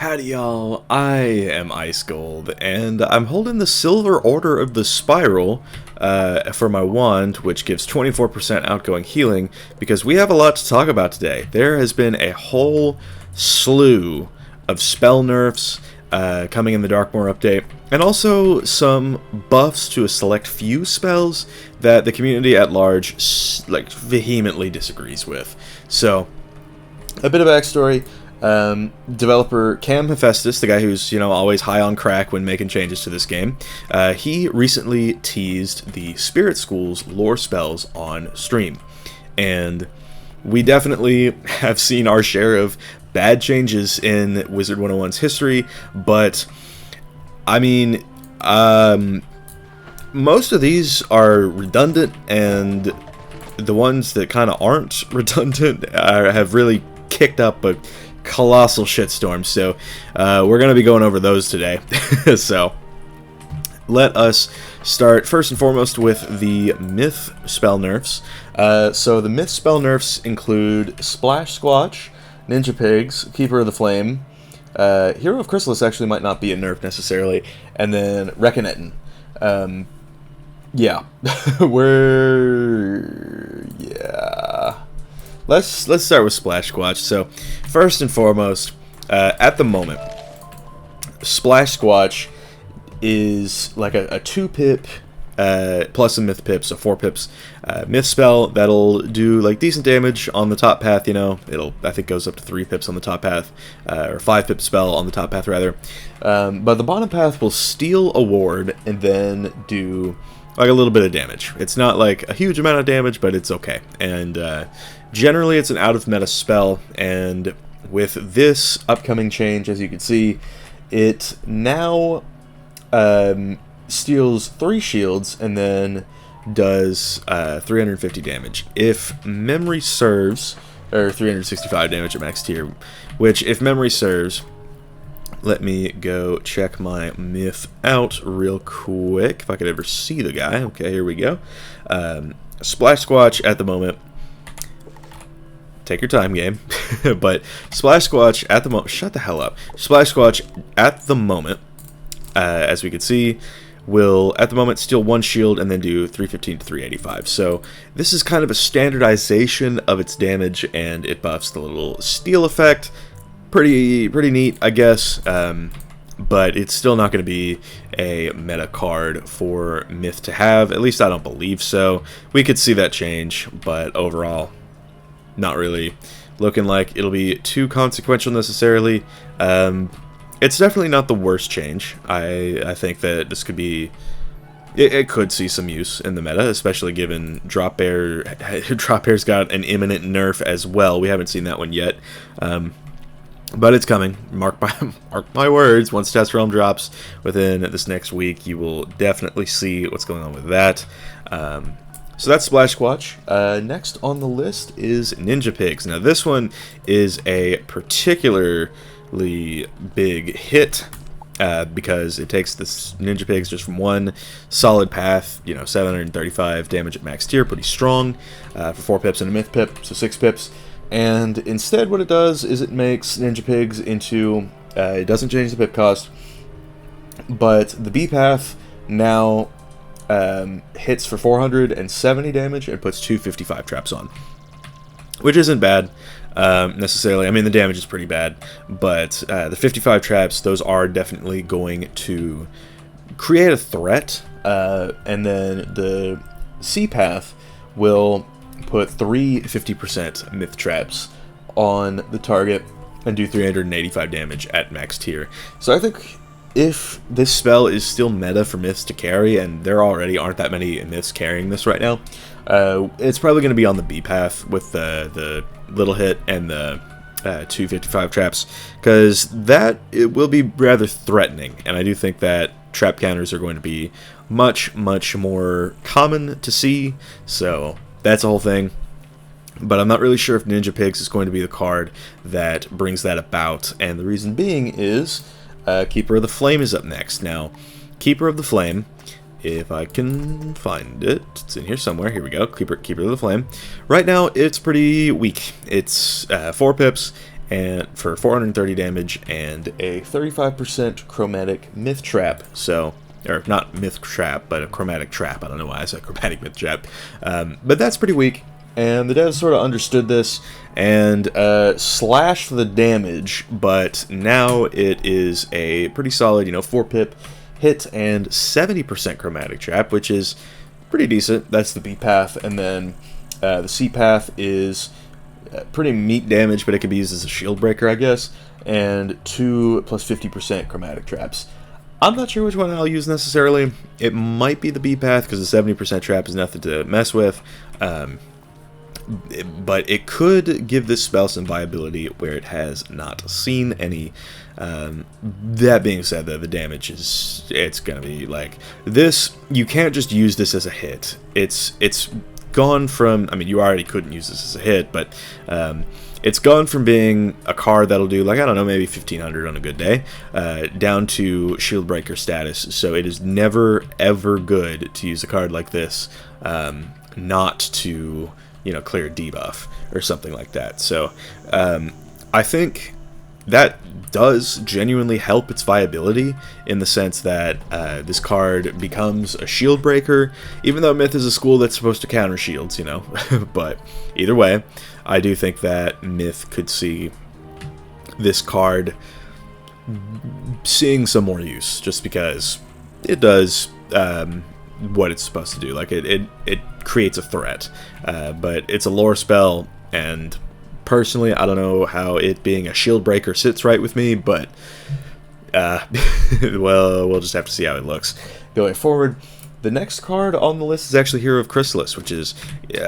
Howdy y'all, I am Ice Gold, and I'm holding the Silver Order of the Spiral for my wand, which gives 24% outgoing healing, because we have a lot to talk about today. There has been a whole slew of spell nerfs coming in the Darkmoor update, and also some buffs to a select few spells that the community at large vehemently disagrees with. So, a bit of backstory. Developer Cam Hephaestus, the guy who's, always high on crack when making changes to this game, he recently teased the Spirit School's lore spells on stream. And we definitely have seen our share of bad changes in Wizard101's history, but, I mean, most of these are redundant, and the ones that kind of aren't redundant have really kicked up a colossal shitstorm, so we're going to be going over those today. So let us start first and foremost with the myth spell nerfs. So the myth spell nerfs include Splash Squatch, Ninja Pigs, Keeper of the Flame, Hero of Chrysalis actually might not be a nerf necessarily, and then Reconnetin. Yeah. Let's start with Splash Squatch. So, first and foremost, at the moment, Splash Squatch is like a 2-pip plus a myth pip, so 4 pips myth spell that'll do like decent damage on the top path. It'll, I think, goes up to 3 pips on the top path, or 5-pip spell on the top path rather. But the bottom path will steal a ward and then do like a little bit of damage. It's not like a huge amount of damage, but it's okay. And generally, it's an out-of-meta spell, and with this upcoming change, as you can see, it now steals 3 shields and then does 350 damage. If memory serves, or 365 damage at max tier, which, if memory serves, let me go check my myth out real quick, if I could ever see the guy. Okay, here we go. Splash Squatch at the moment. Take your time, game. But Splash Squatch at the moment... Shut the hell up. Splash Squatch at the moment, as we can see, will at the moment steal 1 shield and then do 315 to 385. So this is kind of a standardization of its damage, and it buffs the little steal effect. Pretty neat, I guess. But it's still not going to be a meta card for Myth to have. At least I don't believe so. We could see that change, but overall, not really looking like it'll be too consequential necessarily. It's definitely not the worst change. I think that this could be... It could see some use in the meta, especially given Drop Bear. Drop Bear's got an imminent nerf as well. We haven't seen that one yet. But it's coming. Mark my words. Once Test Realm drops within this next week, you will definitely see what's going on with that. So that's Splash Squatch. Next on the list is Ninja Pigs. Now this one is a particularly big hit because it takes this Ninja Pigs just from one solid path. 735 damage at max tier, pretty strong for 4 pips and a myth pip, so 6 pips. And instead what it does is it makes Ninja Pigs into, it doesn't change the pip cost, but the B path now hits for 470 damage and puts 255 traps on, which isn't bad necessarily. I mean, the damage is pretty bad, but the 55 traps, those are definitely going to create a threat, and then the C path will put 3 50% myth traps on the target and do 385 damage at max tier. So I think if this spell is still meta for myths to carry, and there already aren't that many myths carrying this right now, it's probably going to be on the B path with the little hit and the 255 traps, because that it will be rather threatening, and I do think that trap counters are going to be much more common to see. So that's a whole thing, but I'm not really sure if Ninja Pigs is going to be the card that brings that about, and the reason being is Keeper of the Flame is up next. Now, Keeper of the Flame, if I can find it, it's in here somewhere. Here we go, Keeper of the Flame. Right now, it's pretty weak. It's 4 pips and for 430 damage and a 35% chromatic myth trap. So, or not myth trap, but a chromatic trap. I don't know why I said chromatic myth trap, but that's pretty weak. And the devs sort of understood this and slashed the damage, but now it is a pretty solid, 4-pip hit and 70% chromatic trap, which is pretty decent. That's the B path, and then the C path is pretty meat damage, but it can be used as a shield breaker, I guess, and 2 plus 50% chromatic traps. I'm not sure which one I'll use necessarily. It might be the B path, because the 70% trap is nothing to mess with. But it could give this spell some viability where it has not seen any. That being said, though, the damage it's gonna be like this. You can't just use this as a hit. It's gone from, I mean, you already couldn't use this as a hit, but it's gone from being a card that'll do, like, I don't know, maybe 1500 on a good day, down to shield breaker status. So it is never ever good to use a card like this not to clear a debuff or something like that. So I think that does genuinely help its viability in the sense that this card becomes a shield breaker, even though Myth is a school that's supposed to counter shields, but either way, I do think that Myth could see this card seeing some more use, just because it does what it's supposed to do. Like, it creates a threat, but it's a lore spell, and personally, I don't know how it being a shield breaker sits right with me, but well, we'll just have to see how it looks going forward. The next card on the list is actually Hero of Chrysalis, which is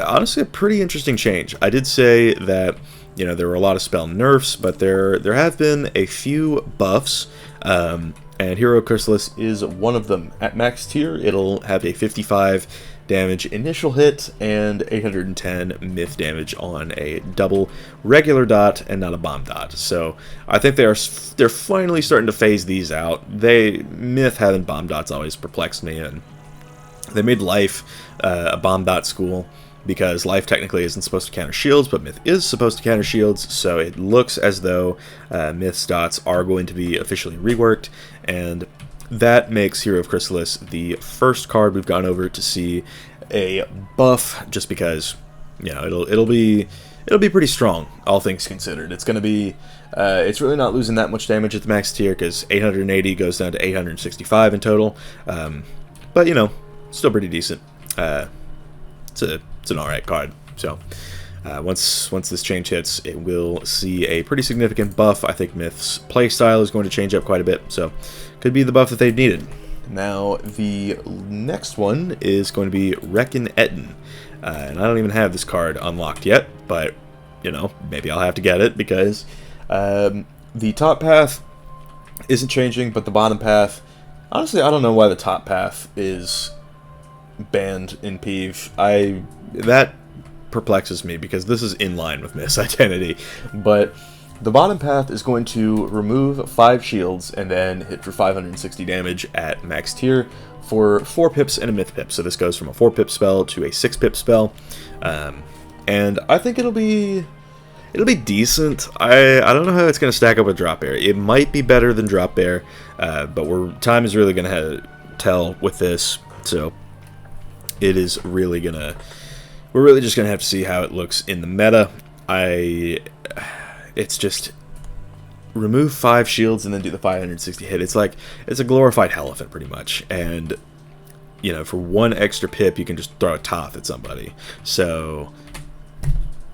honestly a pretty interesting change. I did say that there were a lot of spell nerfs, but there have been a few buffs, and Hero of Chrysalis is one of them. At max tier, it'll have a 55 damage initial hit and 810 myth damage on a double regular dot and not a bomb dot. So I think they're finally starting to phase these out. Myth having bomb dots always perplexed me, and they made Life a bomb dot school because Life technically isn't supposed to counter shields, but Myth is supposed to counter shields, so it looks as though Myth's dots are going to be officially reworked, and that makes Hero of Chrysalis the first card we've gone over to see a buff, just because it'll be pretty strong, all things considered. It's going to be it's really not losing that much damage at the max tier, because 880 goes down to 865 in total, but still pretty decent. It's an alright card. So once this change hits, it will see a pretty significant buff. I think Myth's playstyle is going to change up quite a bit, so could be the buff that they've needed. Now, the next one is going to be Reckon Etten. And I don't even have this card unlocked yet, but, maybe I'll have to get it, because the top path isn't changing, but the bottom path, honestly, I don't know why the top path is banned in PvP. That perplexes me, because this is in line with Myth's identity, but the bottom path is going to remove 5 shields and then hit for 560 damage at max tier for 4 pips and a myth pip. So this goes from a 4-pip spell to a 6-pip spell, and I think it'll be decent. I don't know how it's going to stack up with Drop Bear. It might be better than Drop Bear, but time is really going to tell with this. So it is really gonna. We're really just gonna have to see how it looks in the meta. It's just remove 5 shields and then do the 560 hit. It's like it's a glorified Elephant pretty much, and for 1 extra pip you can just throw a Toth at somebody. So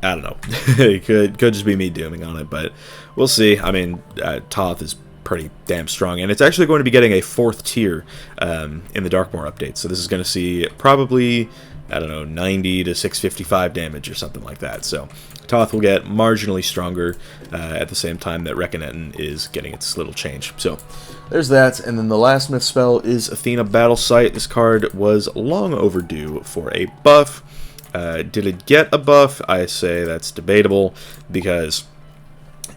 I don't know. It could just be me dooming on it, but we'll see. I mean, Toth is pretty damn strong, and it's actually going to be getting a 4th tier in the Darkmoor update. So this is going to see probably, I don't know, 90 to 655 damage or something like that. So Toth will get marginally stronger at the same time that Reckon Etten is getting its little change. So there's that, and then the last myth spell is Athena Battle Sight. This card was long overdue for a buff. Did it get a buff? I say that's debatable, because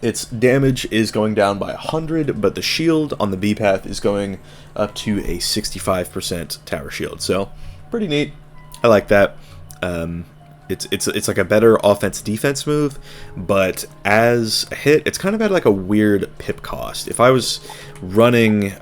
its damage is going down by 100, but the shield on the B path is going up to a 65% tower shield. So pretty neat. I like that. it's like a better offense-defense move, but as a hit, it's kind of at like a weird pip cost. If I was running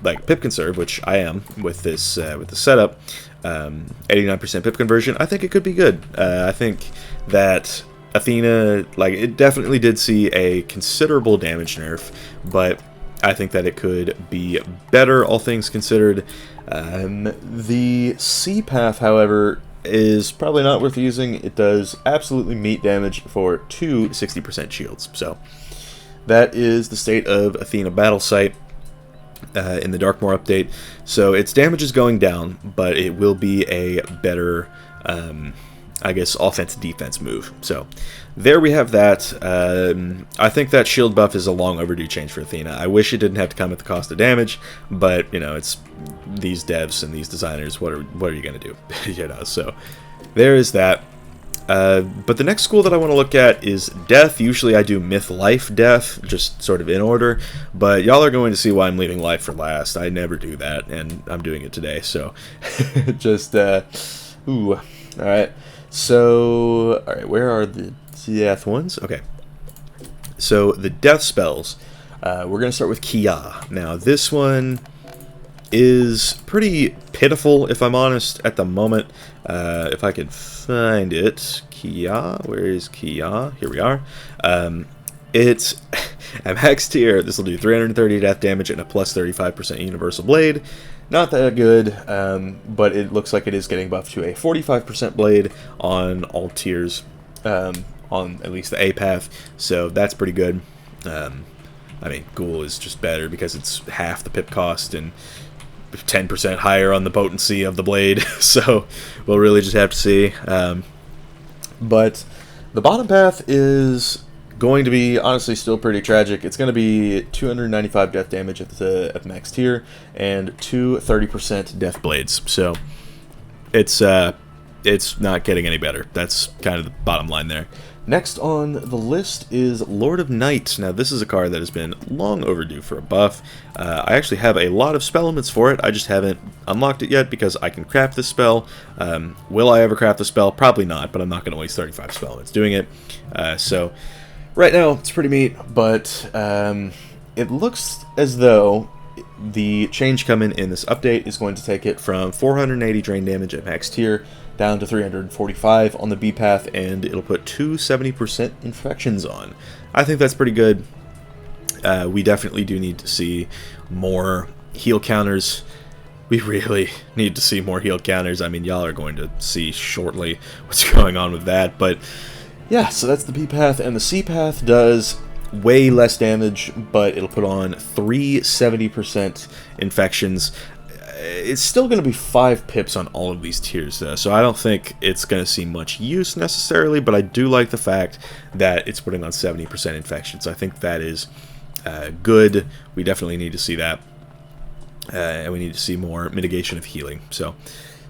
like pip conserve, which I am with this setup, 89% pip conversion, I think it could be good. I think that Athena, like, it definitely did see a considerable damage nerf, but I think that it could be better, all things considered. The C path, however, is probably not worth using. It does absolutely meat damage for 2 60% shields. So that is the state of Athena Battle Sight in the Darkmoor update. So its damage is going down, but it will be a better, I guess, offense-defense move. So there we have that. I think that shield buff is a long overdue change for Athena. I wish it didn't have to come at the cost of damage, but, you know, it's these devs and these designers. What are you going to do? You know, so there is that. But the next school that I want to look at is Death. Usually I do Myth, Life, Death, just sort of in order, but y'all are going to see why I'm leaving Life for last. I never do that, and I'm doing it today, so just, ooh, alright. So, alright, where are the Death ones? Okay. So, the Death spells, we're going to start with Kia. Now, this one is pretty pitiful, if I'm honest, at the moment. If I can find it. Kia, where is Kia? Here we are. It's at max tier. This will do 330 death damage and a plus 35% universal blade. Not that good, but it looks like it is getting buffed to a 45% blade on all tiers, on at least the A path, so that's pretty good. I mean, Ghoul is just better because it's half the pip cost and 10% higher on the potency of the blade, so we'll really just have to see. But the bottom path is going to be, honestly, still pretty tragic. It's going to be 295 death damage at the max tier and 30% death blades, so it's not getting any better. That's kind of the bottom line there. Next on the list is Lord of Night. Now, this is a card that has been long overdue for a buff. I actually have a lot of spell elements for it. I just haven't unlocked it yet because I can craft this spell. Will I ever craft the spell? Probably not, but I'm not going to waste 35 spell elements doing it. So right now, it's pretty neat, but it looks as though the change coming in this update is going to take it from 480 drain damage at max tier down to 345 on the B path, and it'll put 270% infections on. I think that's pretty good. We definitely do need to see more heal counters. We really need to see more heal counters. I mean, y'all are going to see shortly what's going on with that, but yeah, so that's the B path, and the C path does way less damage, but it'll put on 370% infections. It's still going to be 5 pips on all of these tiers, though, so I don't think it's going to see much use necessarily, but I do like the fact that it's putting on 70% infections. I think that is good. We definitely need to see that, and we need to see more mitigation of healing. So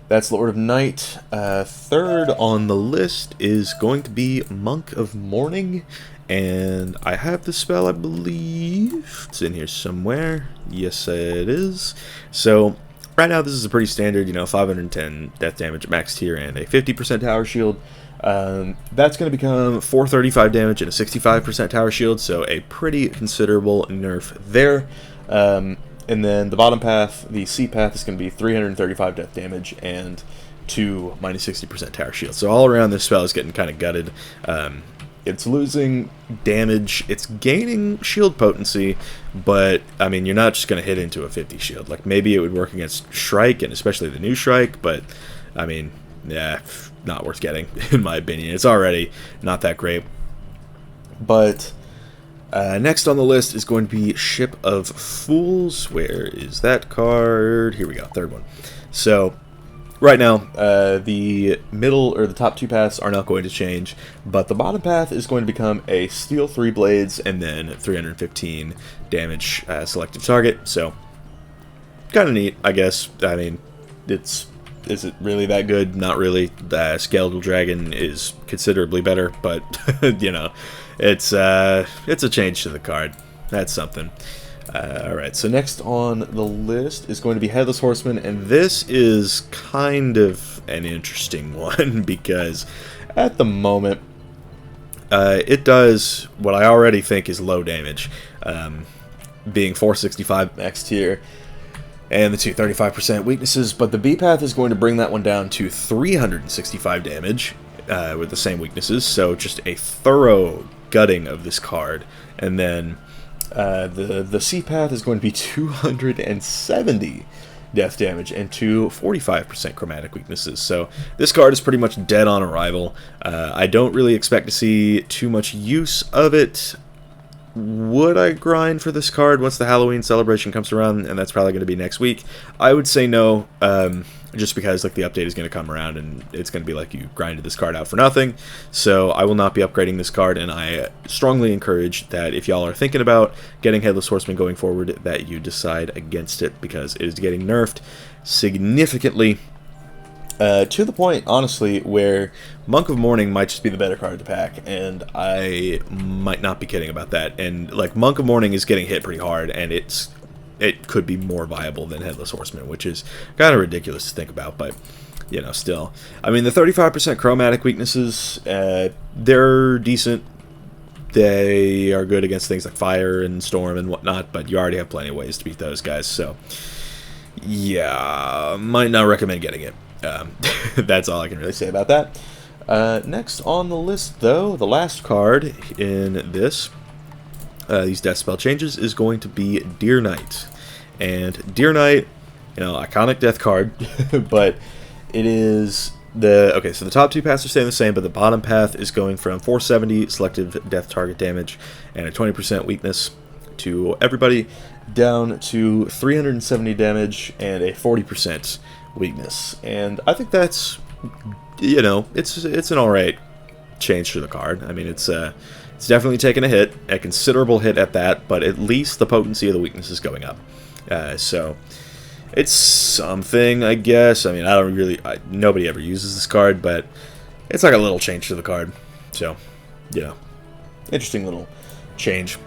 that's Lord of Night. Third on the list is going to be Monk of Morning, and I have the spell, I believe. It's in here somewhere. Yes, it is. So right now, this is a pretty standard, you know, 510 death damage at max tier and a 50% tower shield. That's going to become 435 damage and a 65% tower shield, so a pretty considerable nerf there. And then the bottom path, the C path, is going to be 335 death damage and 2 minus 60% tower shield. So all around, this spell is getting kind of gutted. It's losing damage, it's gaining shield potency, but, I mean, you're not just going to hit into a 50 shield. Like, maybe it would work against Shrike, and especially the new Shrike, but, I mean, yeah, not worth getting, in my opinion. It's already not that great. But next on the list is going to be Ship of Fools. Where is that card? Here we go, third one. So right now, the middle, or the top 2 paths are not going to change, but the bottom path is going to become a Steel 3 Blades and then 315 damage selective target, so kind of neat, I guess. I mean, is it really that good? Not really. Skeletal Dragon is considerably better, but, you know, it's a change to the card. That's something. Alright, so next on the list is going to be Headless Horseman, and this is kind of an interesting one because at the moment it does what I already think is low damage, being 465 max tier and the 235% weaknesses, but the B path is going to bring that one down to 365 damage with the same weaknesses, so just a thorough gutting of this card. And then the C path is going to be 270 death damage and 245% chromatic weaknesses. So this card is pretty much dead on arrival. I don't really expect to see too much use of it. Would I grind for this card once the Halloween celebration comes around? And that's probably going to be next week. I would say no, just because like the update is going to come around and it's going to be like you grinded this card out for nothing. So I will not be upgrading this card, and I strongly encourage that if y'all are thinking about getting Headless Horseman going forward, that you decide against it, because it is getting nerfed significantly. To the point, honestly, where Monk of Mourning might just be the better card to pack, and I might not be kidding about that. And like Monk of Mourning is getting hit pretty hard, and it could be more viable than Headless Horseman, which is kind of ridiculous to think about, but you know, still. I mean, the 35% chromatic weaknesses, they're decent. They are good against things like fire and storm and whatnot, but you already have plenty of ways to beat those guys, so yeah, might not recommend getting it. That's all I can really say about that. Next on the list, though, the last card in this, these death spell changes, is going to be Deer Knight. And Deer Knight, you know, iconic death card, but it is okay, so the top two paths are staying the same, but the bottom path is going from 470 selective death target damage and a 20% weakness to everybody, down to 370 damage and a 40% weakness. And I think that's, you know, it's an alright change to the card. I mean, it's definitely taken a hit, a considerable hit at that, but at least the potency of the weakness is going up. So it's something, I guess. I mean, nobody ever uses this card, but it's like a little change to the card. So, you know, interesting little change.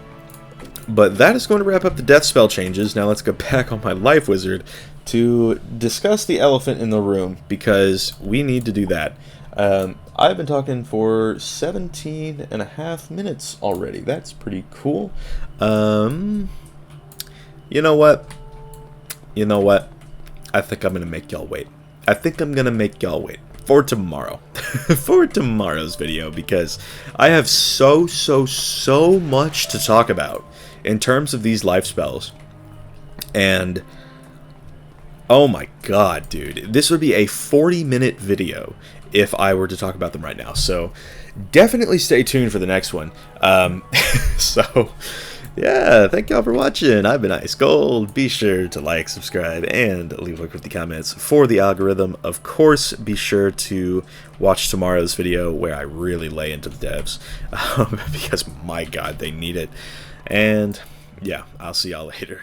But that is going to wrap up the death spell changes. Now let's go back on my Life Wizard to discuss the elephant in the room, because we need to do that. I've been talking for 17.5 minutes already. That's pretty cool. You know what? I think I'm going to make y'all wait. For tomorrow. For tomorrow's video, because I have so much to talk about in terms of these life spells. And oh my god, dude, this would be a 40-minute video if I were to talk about them right now. So definitely stay tuned for the next one. So yeah, thank y'all for watching. I've been Ice Gold. Be sure to like, subscribe, and leave a quick comments for the algorithm. Of course, be sure to watch tomorrow's video where I really lay into the devs, because my god, they need it. And yeah, I'll see y'all later.